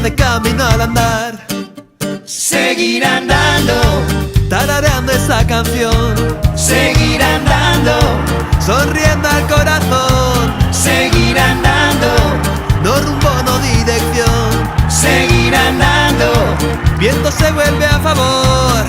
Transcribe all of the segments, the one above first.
hace camino al andar. Seguir andando, Tarareando esa canción, seguir andando, sonriendo al corazón. seguir andando, No rumbo, no dirección. seguir andando. Viento se vuelve a favor.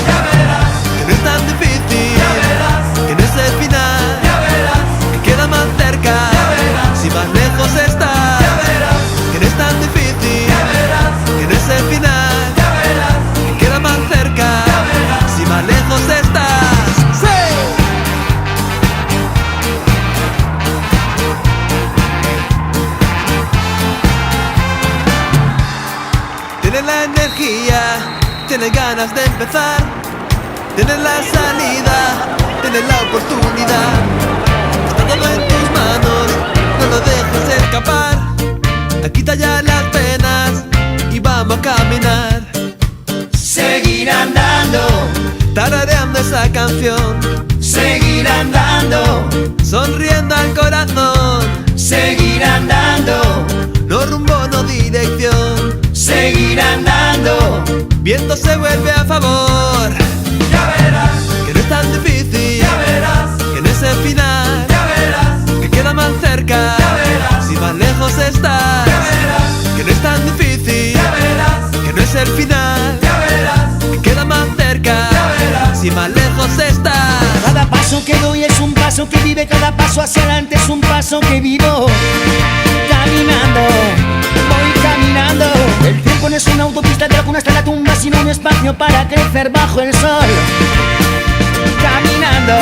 Ya verás, Que no es tan difícil, ya verás, que no es el final, ya verás, que queda más cerca, ya verás, si más lejos estás. ya verás, Que no es tan difícil, ya verás, que no es el final, ya verás, que queda más cerca, ya verás. si más lejos estás. ¡Sí! Tienes la energía, tienes ganas de empezar, tienes la salida, tienes la oportunidad. Está todo en tus manos, no lo dejes escapar. Quita ya las penas y vamos a caminar. Seguir andando, Tarareando esa canción, seguir andando, sonriendo al corazón. seguir andando, No rumbo, no dirección. seguir andando. Viento se vuelve a favor. Ya verás, Que no es tan difícil, ya verás, que no es el final, ya verás, que queda más cerca, ya verás, si más lejos estás. ya verás, Que no es tan difícil, ya verás, que no es el final, ya verás, que queda más cerca, ya verás. si más lejos estás. Cada paso que doy es un paso que vive, cada paso hacia adelante es un paso que vivo. Caminando, voy caminando. El tiempo no es una autopista de la cuna hasta la tumba, sino un espacio para crecer bajo el sol. Caminando,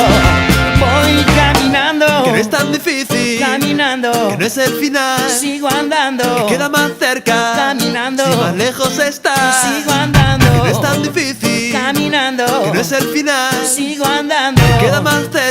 voy caminando. Que no es tan difícil, Caminando, que no es el final, sigo andando. queda más cerca, Caminando, si más lejos estás. sigo andando. Que no es tan difícil, Caminando, que no es el final, sigo andando. queda más cerca.